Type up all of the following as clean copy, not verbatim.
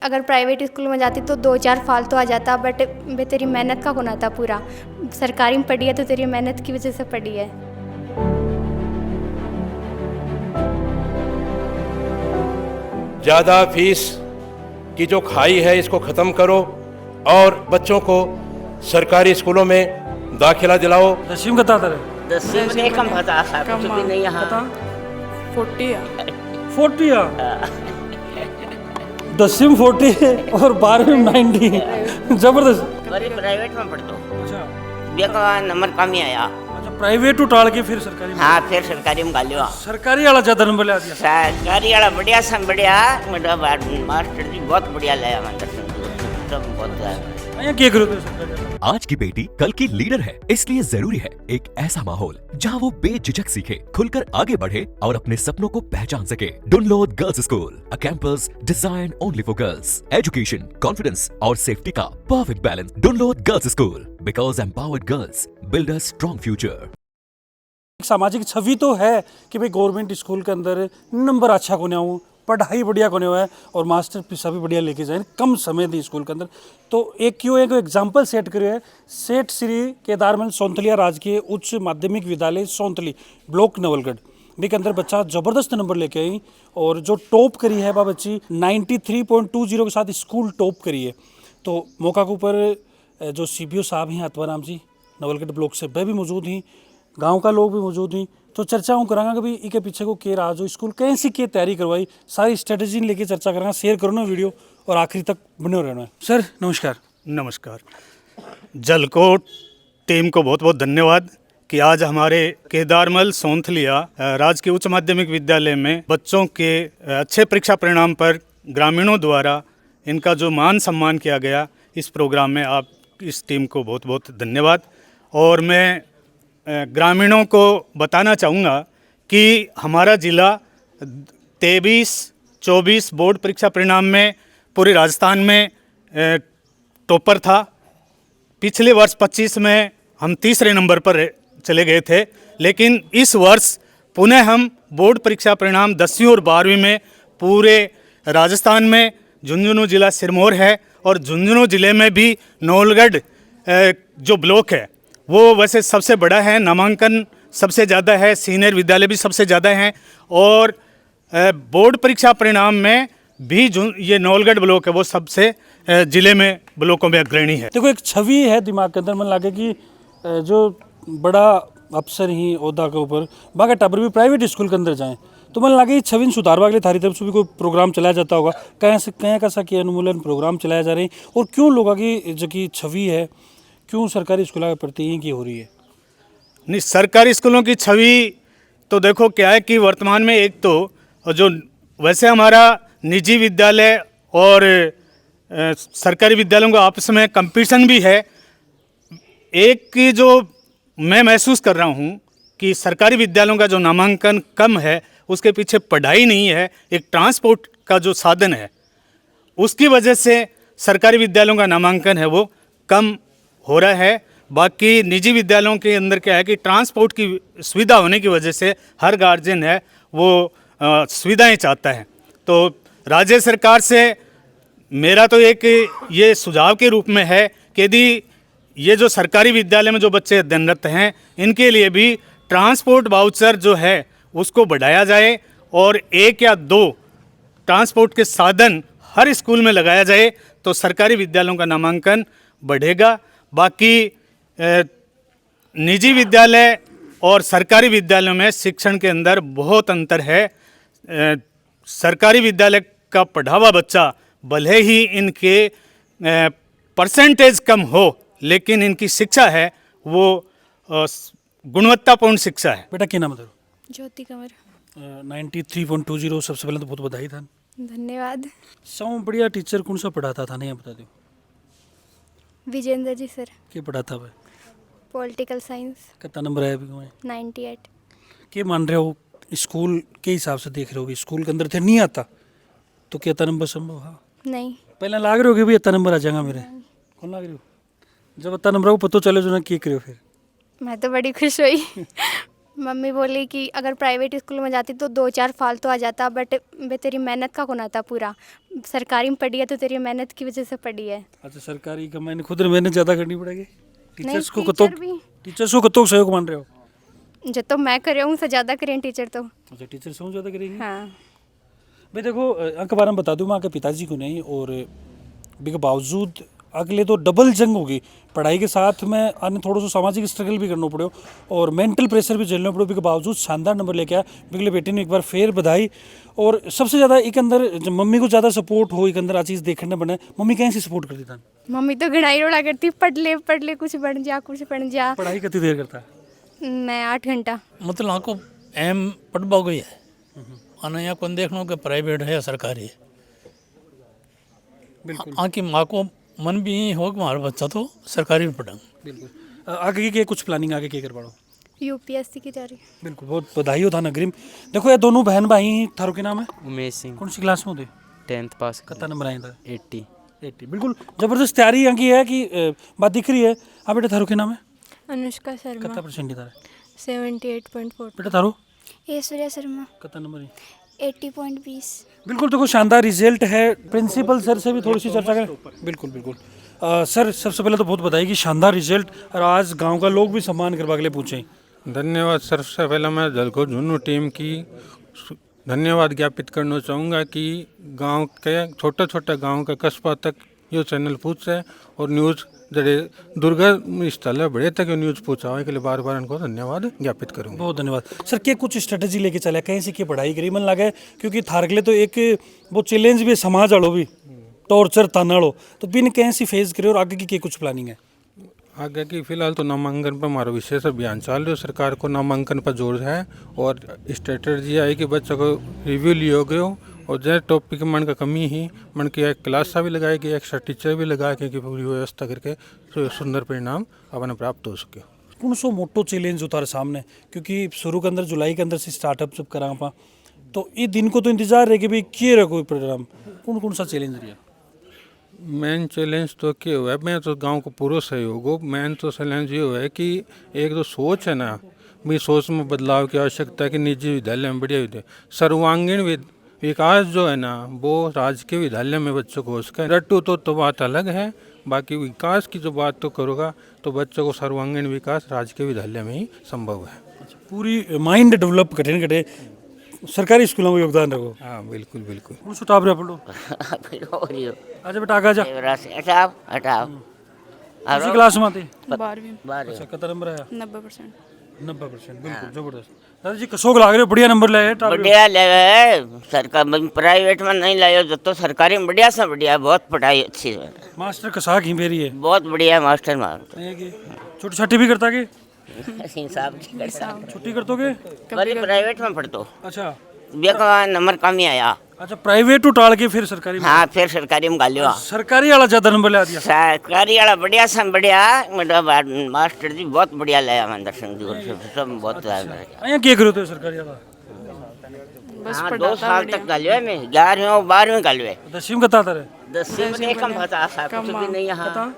अगर private school में जाती तो 2-4 फालतू आ जाता, बट बे तेरी मेहनत का होना था पूरा। सरकारी में पढ़ी है तो तेरी मेहनत की वजह से पढ़ी है। ज़्यादा फीस की जो खाई है इसको ख़त्म करो और बच्चों को सरकारी स्कूलों में दाखिला दिलाओ। दसवीं का था 10वीं में नहीं, कम पता है, कुछ भी नहीं यहाँ 40 10वीं में 40 और 12वीं में 90 जबरदस्त। बड़ी प्राइवेट में पढ़ दो, अच्छा बे का नंबर कम ही आया। अच्छा प्राइवेट उठाड़ के फिर सरकारी में। हाँ, फिर सरकारी में गालियो। सरकारी वाला ज्यादा नंबर ले दिया। सरकारी वाला बढ़िया सन बढ़िया, मतलब मास्टर जी बहुत बढ़िया लाया मंदिर सब बहुत। यहाँ क्या करो तो सरकारी वाला? आज की बेटी कल की लीडर है, इसलिए जरूरी है एक ऐसा माहौल जहां वो बेझिझक सीखे, खुलकर आगे बढ़े और अपने सपनों को पहचान सके। Dunlod girls school, a campus design only for girls. Education, confidence और सेफ्टी का perfect balance. Dunlod girls school, because empowered girls build a strong future. सामाजिक छवि तो है कि भाई गवर्नमेंट स्कूल के अंदर नंबर अच्छा कोने आऊँ, पढ़ाई बढ़िया कोने हुआ है और मास्टर पिसा भी बढ़िया लेके जाए, कम समय दी स्कूल के अंदर। तो एक एग्जाम्पल सेट करियो है, सेठ श्री केदारमल सौंतलिया राजकीय उच्च माध्यमिक विद्यालय सौंतली ब्लॉक नवलगढ़ भी के अंदर बच्चा जबरदस्त नंबर लेके आई और जो टॉप करी है वह बच्ची 93.20 के साथ स्कूल टॉप करी है। तो मौका के ऊपर जो CBO साहब हैं आत्माराम जी नवलगढ़ ब्लॉक से, वह भी मौजूद हैं, गांव का लोग भी मौजूद हैं। तो चर्चा हूँ करांगा कि भाई इके पीछे को के राज हो, स्कूल कैसी के तैयारी करवाई, सारी स्ट्रेटेजी लेके चर्चा करांगा। शेयर करो ना वीडियो और आखिरी तक बने रहना है। सर नमस्कार। नमस्कार। जलकोट टीम को बहुत बहुत धन्यवाद कि आज हमारे केदारमल सौंथलिया राजकीय उच्च माध्यमिक विद्यालय में बच्चों के अच्छे परीक्षा परिणाम पर ग्रामीणों द्वारा इनका जो मान सम्मान किया गया, इस प्रोग्राम में आप इस टीम को बहुत बहुत धन्यवाद। और मैं ग्रामीणों को बताना चाहूँगा कि हमारा ज़िला 23-24 बोर्ड परीक्षा परिणाम में पूरे राजस्थान में टॉपर था। पिछले वर्ष 25 में हम तीसरे नंबर पर चले गए थे, लेकिन इस वर्ष पुनः हम बोर्ड परीक्षा परिणाम 10वीं और 12वीं में पूरे राजस्थान में झुंझुनू ज़िला सिरमौर है और झुंझुनू ज़िले में भी नवलगढ़ जो ब्लॉक है वो वैसे सबसे बड़ा है, नामांकन सबसे ज़्यादा है, सीनियर विद्यालय भी सबसे ज़्यादा हैं और बोर्ड परीक्षा परिणाम में भी ये नवलगढ़ ब्लॉक है वो सबसे ज़िले में ब्लॉकों में अग्रणी है। देखो एक छवि है दिमाग के अंदर, मन लगे कि जो बड़ा अफसर ही ओहदा के ऊपर बाकी टाबर भी प्राइवेट स्कूल के अंदर जाएँ, तो मन लगे छवि सुधारवा के लिए थारी तरफ से भी कोई प्रोग्राम चलाया जाता होगा। कहीं कैसा कि अनुमूलन प्रोग्राम चलाया जा रहे हैं और क्यों लोगों की जो कि छवि है क्यों सरकारी स्कूलों के प्रति की हो रही है? नहीं, सरकारी स्कूलों की छवि तो देखो क्या है कि वर्तमान में एक तो जो वैसे हमारा निजी विद्यालय और सरकारी विद्यालयों का आपस में कंपटीशन भी है। एक की जो मैं महसूस कर रहा हूँ कि सरकारी विद्यालयों का जो नामांकन कम है उसके पीछे पढ़ाई नहीं है, एक ट्रांसपोर्ट का जो साधन है उसकी वजह से सरकारी विद्यालयों का नामांकन है वो कम हो रहा है। बाकी निजी विद्यालयों के अंदर क्या है कि ट्रांसपोर्ट की सुविधा होने की वजह से हर गार्जियन है वो सुविधाएं चाहता है। तो राज्य सरकार से मेरा तो एक ये सुझाव के रूप में है कि यदि ये जो सरकारी विद्यालय में जो बच्चे अध्ययनरत हैं इनके लिए भी ट्रांसपोर्ट वाउचर जो है उसको बढ़ाया जाए और 1 या 2 ट्रांसपोर्ट के साधन हर स्कूल में लगाया जाए तो सरकारी विद्यालयों का नामांकन बढ़ेगा। बाकी निजी विद्यालय और सरकारी विद्यालयों में शिक्षण के अंदर बहुत अंतर है। सरकारी विद्यालय का पढ़ा हुआ बच्चा भले ही इनके परसेंटेज कम हो लेकिन इनकी शिक्षा है वो गुणवत्तापूर्ण शिक्षा है। बेटा क्या नाम है? ज्योति कंवर। 93.20 सबसे पहले तो बहुत बधाई था। धन्यवाद। सब बढ़िया टीचर कौन सा पढ़ाता था, नहीं बता दो? विजेंद्र जी सर। क्या पढ़ाता है? Political science. कितना नंबर आया अभी? 98। क्या मान रहे हो स्कूल के हिसाब से देख रहे हो? स्कूल के अंदर थे नहीं आता तो क्या इतना नंबर संभव? हाँ नहीं, पहले लाग रहे हो कि भाई इतना नंबर आ जाएगा मेरे? कौन लाग रहे हो? जब इतना नंबर को पता चले जो ना क्या करो फिर? मैं तो बड़ी खुश हुई। मम्मी बोली कि अगर प्राइवेट स्कूल में जाती तो 2-4 फालतू आ जाता, बट बे तेरी मेहनत का गुना था पूरा। सरकारी में पढ़ी है तो तेरी मेहनत की वजह से पढ़ी है। अच्छा, सरकारी का मैंने खुद मेहनत ज़्यादा करनी पड़ेगी। टीचर्स को टीचर कतो सहयोग मान रहे हो? जो तो मैं कर रही हूँ उनसे ज़्यादा करें टीचर तो। अच्छा, टीचर से ज़्यादा करेंगे। हाँ। भाई देखो, अंक बारे में बता दूँ, मैं आपके पिताजी को नहीं, और के बावजूद अगले तो डबल जंग होगी पढ़ाई के साथ में, अन्य थोड़ा सा सामाजिक स्ट्रगल भी करना पड़ो और मेंटल प्रेशर भी झेलना पड़ो, के बावजूद शानदार नंबर लेके आया। बिगले बेटे ने एक बार फिर बधाई। और सबसे ज़्यादा एक अंदर जब मम्मी को ज़्यादा सपोर्ट हो, एक अंदर आ चीज़ देखने बने, मम्मी कैसे सपोर्ट करती था? मम्मी तो घड़ाई रोड़ा करती, पढ़ ले कुछ बन जा, कुछ बन जा। पढ़ाई कितनी देर करता है? मैं 8 घंटा। मतलब आपको एम पढ़वा गई है और यहाँ कौन देखना कि प्राइवेट है या सरकारी है। बिल्कुल। आँकी माँ को मन भी यही हो कि हमारा बच्चा तो सरकारी में पढ़ा। बिल्कुल। आगे की कुछ प्लानिंग आगे क्या कर पाओ? यूपीएससी की तैयारी। बिल्कुल, बहुत बधाई हो था नगरीम। देखो, ये दोनों बहन भाई, थारो के नाम है? उमेश सिंह। कौन सी क्लास में होते? 10th पास। कितना नंबर आया था? 80। बिल्कुल जबरदस्त तैयारी यहाँ की है कि बात दिख रही है। हाँ बेटा, थारो के नाम है? अनुष्का शर्मा। कितना परसेंट था? 78.4। बेटा थारो? ऐश्वर्या शर्मा। कितना नंबर है? 80.20। बिल्कुल, देखो शानदार रिजल्ट है। प्रिंसिपल सर से भी थोड़ी सी चर्चा करें। बिल्कुल बिल्कुल। सर, सबसे पहले तो बहुत बधाई कि शानदार रिजल्ट, और आज गांव का लोग भी सम्मान करवा के लिए पूछे। धन्यवाद सर। सबसे पहले मैं जलको झुन्नू टीम की धन्यवाद ज्ञापित करना चाहूँगा कि गांव के छोटे छोटे गांव के कस्बा तक ये चैनल पूछे और न्यूज़ जड़े दुर्गम स्थल है बड़े तक न्यूज़ पहुँचावे के लिए बार बार इनको धन्यवाद ज्ञापित करूँगा। बहुत धन्यवाद सर। क्या कुछ स्ट्रेटजी लेके चला, कहीं से क्या पढ़ाई करी मन लगा? क्योंकि थारगले तो एक वो चैलेंज भी समाज आलो भी टॉर्चर तानाड़ो, तो बिन कहीं से फेस करे, और आगे की क्या कुछ प्लानिंग है? आगे की फिलहाल तो नामांकन पर हमारा विशेष अभियान चल रहा है। सरकार को नामांकन पर जोर है और स्ट्रेटजी आई कि बच्चों को रिव्यू लियो गयो और जो टॉपिक मन का कमी ही मन की एक क्लास भी लगाई गई, एक्स्ट्रा टीचर भी लगाए गए कि पूरी व्यवस्था करके तो सुंदर परिणाम अपने प्राप्त हो सके। कौन सो मोटो चैलेंज उतारे सामने, क्योंकि शुरू के अंदर जुलाई के अंदर से स्टार्टअप जब करा पा, तो ये दिन को तो इंतजार रहे कि भाई किए रहे कोई प्रोग्राम, कौन सा चैलेंज रहा? मेन चैलेंज तो क्या हुआ है, मैं तो गांव को पूरा सहयोग हो। मेन तो चैलेंज ये हुआ है कि एक तो सोच है ना, भी सोच में बदलाव की आवश्यकता है कि निजी विद्यालय में बढ़िया विद्यालय सर्वांगीण विकास जो है ना वो राजकीय विद्यालय में बच्चों को हो सके। रट्टू तो बात अलग है, बाकी विकास की जो बात तो करूँगा तो बच्चों को सर्वांगीण विकास राजकीय विद्यालय में ही संभव है। पूरी माइंड डेवलप कठिन कटे सरकारी स्कूलों में योगदान रखो। हाँ बिल्कुल बिल्कुल। कौन सा टॉप रहा पढ़ो? आजा बेटा आगे जा। हटाओ हटाओ। कौन सी क्लास में आते? 12वीं। अच्छा, कितना नंबर आया? 90%। 90%। बिल्कुल जबरदस्त। दादाजी कसोग लाग रहे हो, बढ़िया नंबर लाए। बढ़िया ले सरकार प्राइवेट में नहीं लायो, जो तो सरकारी में बढ़िया से बढ़िया, बहुत पढ़ाई अच्छी है। मास्टर कसाक ही मेरी है, बहुत बढ़िया मास्टर मार। छोटी छाटी भी करता के? हिसाब छुट्टी कर दोगे? कभी प्राइवेट में पढ़तो। अच्छा, बेका नंबर कम ही आया। अच्छा, प्राइवेट उठाल के फिर सरकारी में? हाँ, फिर सरकारी में गालियो। सरकारी वाला ज्यादा नंबर ला दिया? सरकारी वाला बढ़िया से बढ़िया, मतलब मास्टर जी बहुत बढ़िया लाया महेंद्र सिंह जी, सब बहुत अया क्या करो तो सरकारी वाला? हाँ, 2 साल तक गालियो है। मैं 11वीं 12वीं गालियो। 10वीं कता था? 10वीं में कम पता था, कुछ भी नहीं। यहाँ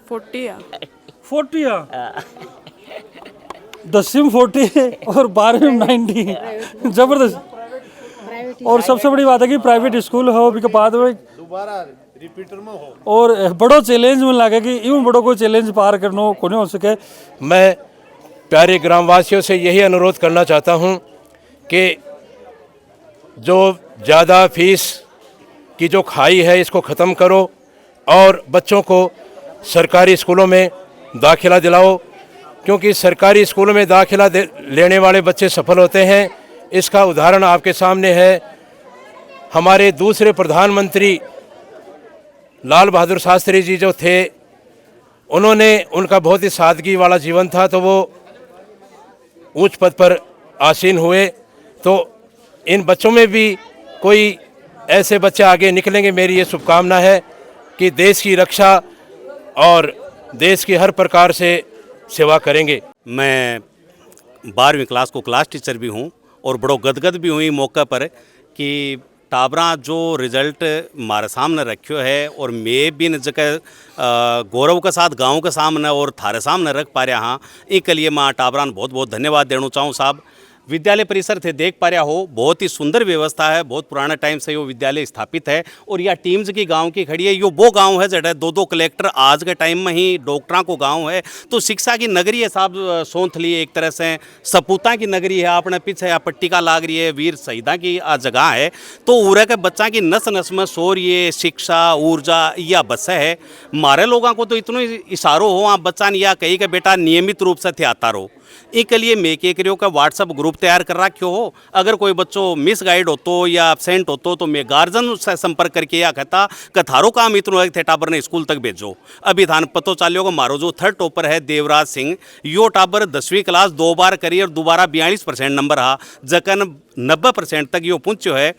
40 10वीं 40 और 12वीं 90। जबरदस्त। और सबसे बड़ी बात है कि प्राइवेट स्कूल हो भी के बाद में दोबारा रिपीटर में हो, और बड़ो चैलेंज में लगे कि यूं बड़ो कोई चैलेंज पार करना को नहीं हो सके। मैं प्यारे ग्रामवासियों से यही अनुरोध करना चाहता हूं कि जो ज़्यादा फीस की जो खाई है इसको ख़त्म करो और बच्चों को सरकारी स्कूलों में दाखिला दिलाओ, क्योंकि सरकारी स्कूलों में दाखिला लेने वाले बच्चे सफल होते हैं। इसका उदाहरण आपके सामने है। हमारे दूसरे प्रधानमंत्री लाल बहादुर शास्त्री जी जो थे, उन्होंने, उनका बहुत ही सादगी वाला जीवन था, तो वो उच्च पद पर आसीन हुए। तो इन बच्चों में भी कोई ऐसे बच्चे आगे निकलेंगे। मेरी ये शुभकामना है कि देश की रक्षा और देश की हर प्रकार से सेवा करेंगे। मैं 12वीं क्लास को क्लास टीचर भी हूँ और बड़ो गदगद भी हुई मौका पर कि टाबरा जो रिजल्ट हमारे सामने रखियो है और मैं भी न जगह गौरव के साथ गांव के सामने और थारे सामने रख पा रहा हाँ, एक लिए मैं टाबरा ने बहुत बहुत धन्यवाद देना चाहूँ साहब। विद्यालय परिसर थे देख पा रहा हो, बहुत ही सुंदर व्यवस्था है, बहुत पुराने टाइम से यो विद्यालय स्थापित है और यह टीम्स की गांव की खड़ी है। यो वो गांव है जड़ा दो कलेक्टर आज के टाइम में ही डॉक्टरों को गांव है, तो शिक्षा की नगरी है साहब सोंथली, एक तरह से सपूता की नगरी है। आपने पीछे पट्टिका लाग रही है, वीर शहीदा की जगह है, तो उरे के बच्चा की नस नस में शौर्य शिक्षा ऊर्जा या बस है। हमारे लोगों को तो इतना इशारो हो आप बच्चा ने या कही के बेटा नियमित रूप से थे आता रहो। एक लिए मैं के करियो का व्हाट्सअप ग्रुप तैयार कर रखियो हो, अगर कोई बच्चों मिस गाइड होतो या एबसेंट होतो तो मैं गार्जियन से संपर्क करके या कहता कि थारो काम इतना थे टाबर ने स्कूल तक भेजो। अभी थान पतो चालियो को मारो जो थर्ड टॉपर है देवराज सिंह, यो टाबर 10वीं क्लास 2 बार करी और दोबारा 42% नंबर रहा, जकन 90% तक यो पहुंचो है।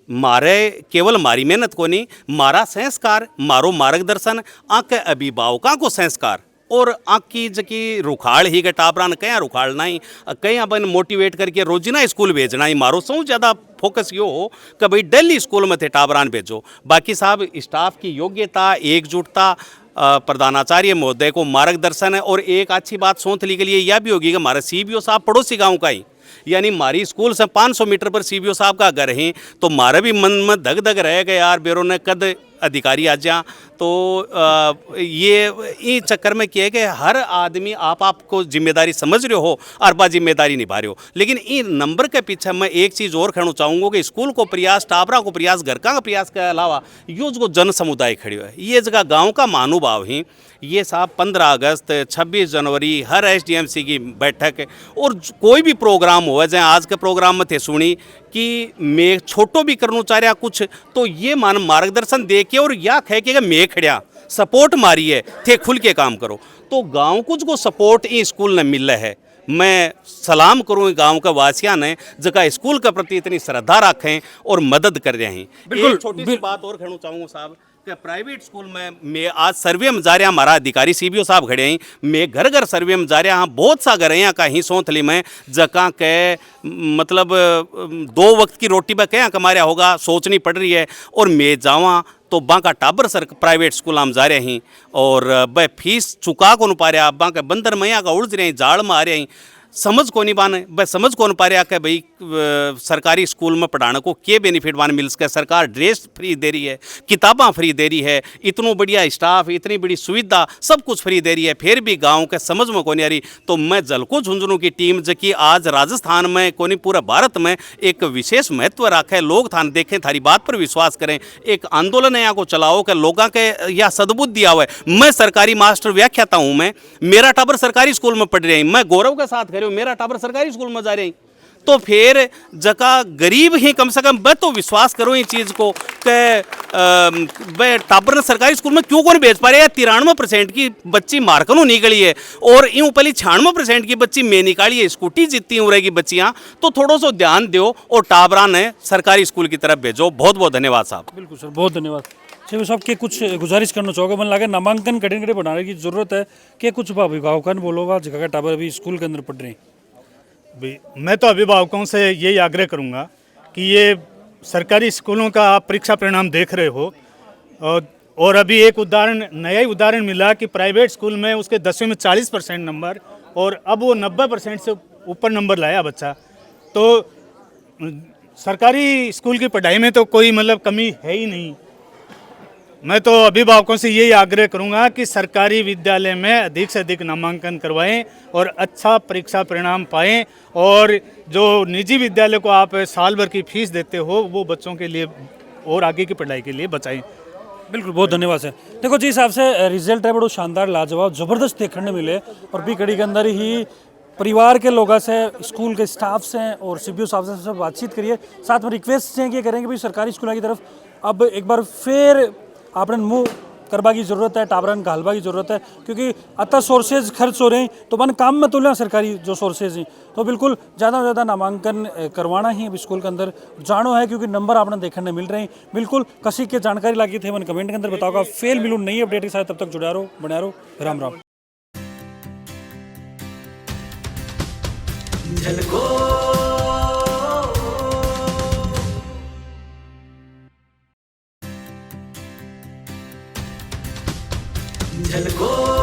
मारे केवल मारी मेहनत को नहीं, मारा संस्कार, मारो मार्गदर्शन, आके अभिभावकों को संस्कार और आँकी जकी रुखाड़ ही के टाबरा ने कहीं रुखाड़ना ही कहीं अपन मोटिवेट करके रोजिना स्कूल भेजना ही मारो सौ ज़्यादा फोकस यो हो कि भाई डेली स्कूल में थे टाबरान भेजो। बाकी साहब स्टाफ की योग्यता एकजुटता प्रधानाचार्य महोदय को मार्गदर्शन है। और एक अच्छी बात सोंथली के लिए यह भी होगी कि हमारे सीबीओ साहब पड़ोसी गांव का ही, यानी हमारी स्कूल से 500 मीटर पर सीबीओ साहब का घर है, तो हमारे भी मन में धग धग रह गए यार बेरों ने कद अधिकारी आ जा। तो ये चक्कर में किया है कि हर आदमी आपको जिम्मेदारी समझ रहे हो और बा जिम्मेदारी निभा रहे हो। लेकिन इन नंबर के पीछे मैं एक चीज़ और कहना चाहूँगा कि स्कूल को प्रयास, टाबरा को प्रयास, घर का प्रयास के अलावा यो जो जन समुदाय खड़ी है, ये जगह गाँव का महानुभाव ही ये साहब 15 अगस्त 26 जनवरी हर एसडीएमसी की बैठक और कोई भी प्रोग्राम हो, जैसे आज के प्रोग्राम में थे सुनी कि मैं छोटो भी करना चाह रहा कुछ, तो ये मान मार्गदर्शन दे के और या कह के मैं खड़िया सपोर्ट मारी है थे खुल के काम करो। तो गांव कुछ को सपोर्ट ये स्कूल ने मिल है। मैं सलाम करूँ गांव के वासियों ने जगह स्कूल के प्रति इतनी श्रद्धा रखें और मदद कर रहे हैं। बिल्कुल छोटी सी बात और कहना चाहूँगा साहब कि प्राइवेट स्कूल में मैं आज सर्वे में जा रहा, हमारा अधिकारी सीबीओ साहब खड़े हैं, मैं घर घर सर्वे में जा रहा हाँ, बहुत सा घर यहाँ कहीं सोंथली में जगह के मतलब 2 वक्त की रोटी में क्या कमाया होगा सोचनी पड़ रही है। और मैं जावा तो बांका टाबर सर प्राइवेट स्कूल हम जा रहे हैं और वह फीस चुका को नहीं पा रहा, बांका बंदर मैया का उड़ रहे हैं, जाड़ में आ रहे हैं, समझ को नहीं बाने भाई समझ को नहीं पा रहा कि भाई सरकारी स्कूल में पढ़ाने को क्या बेनिफिट बाने मिल सके। सरकार ड्रेस फ्री दे रही है, किताबें फ्री दे रही है, इतना बढ़िया स्टाफ, इतनी बड़ी सुविधा, सब कुछ फ्री दे रही है, फिर भी गांव के समझ में को नहीं आ रही। तो मैं जलको झुंझुनू की टीम जो कि आज राजस्थान में को नहीं पूरा भारत में एक विशेष महत्व रखे, लोग थान देखें, थारी बात पर विश्वास करें, एक आंदोलन यहाँ को चलाओ कि लोगों के यह सद्बुद्धि आवे। मैं सरकारी मास्टर व्याख्याता हूँ, मैं मेरा टाबर सरकारी स्कूल में पढ़ रहे हैं, मैं गौरव के साथ मेरा टाबर सरकारी स्कूल में जा रहे हैं, तो फिर जगह गरीब ही कम से कम मैं तो विश्वास करो इस चीज़ को कि टाबर ने सरकारी स्कूल में क्यों को नहीं भेज पा रहे। 93% की बच्ची मार्कनों निकली है और यूँ पहले 96% की बच्ची मैं निकाली है, स्कूटी जीतती हूँ रहेगी बच्चियाँ, तो थोड़ा सा ध्यान दो और टाबरा ने सरकारी स्कूल की तरफ भेजो। बहुत बहुत धन्यवाद साहब। बिल्कुल सर, बहुत धन्यवाद। शिव साहब के कुछ गुजारिश करना चाहोगे? मन लगे नामांकन कठिन कठिन बनाने की जरूरत है कि कुछ अभिभावकों ने बोलोगा जगह टाबर अभी स्कूल के अंदर पढ़ रहे हैं? मैं तो अभिभावकों से यही आग्रह करूंगा कि ये सरकारी स्कूलों का आप परीक्षा परिणाम देख रहे हो और अभी एक नया ही उदाहरण मिला कि प्राइवेट स्कूल में उसके 10वीं में 40% नंबर और अब वो 90% से ऊपर नंबर लाया बच्चा। तो सरकारी स्कूल की पढ़ाई में तो कोई मतलब कमी है ही नहीं। मैं तो अभिभावकों से यही आग्रह करूंगा कि सरकारी विद्यालय में अधिक से अधिक नामांकन करवाएं और अच्छा परीक्षा परिणाम पाएं और जो निजी विद्यालय को आप साल भर की फीस देते हो वो बच्चों के लिए और आगे की पढ़ाई के लिए बचाएं। बिल्कुल, बहुत धन्यवाद सर। देखो जिस हिसाब से रिजल्ट है बड़ा शानदार लाजवाब ज़बरदस्त देखने मिले और भी कड़ी के अंदर ही परिवार के लोगों से, स्कूल के स्टाफ से और सीबीओ साहब से सब बातचीत करिए। साथ में रिक्वेस्ट है कि करेंगे भाई सरकारी स्कूलों की तरफ अब एक बार फिर आपने मुँह करवा की ज़रूरत है, टाबरन घालवा की ज़रूरत है, क्योंकि अतः सोर्सेज खर्च हो रहे हैं तो मन काम में तो लें सरकारी जो सोर्सेज हैं। तो बिल्कुल ज़्यादा से ज़्यादा नामांकन करवाना ही अब स्कूल के अंदर जानो है, क्योंकि नंबर आपने देखने मिल रहे हैं। बिल्कुल कसी के जानकारी लगी थे मन कमेंट के अंदर बताओगा। फेल मिलूँ नई अपडेट के साथ, तब तक जुड़ा रहो, बना रहो। राम राम। झलको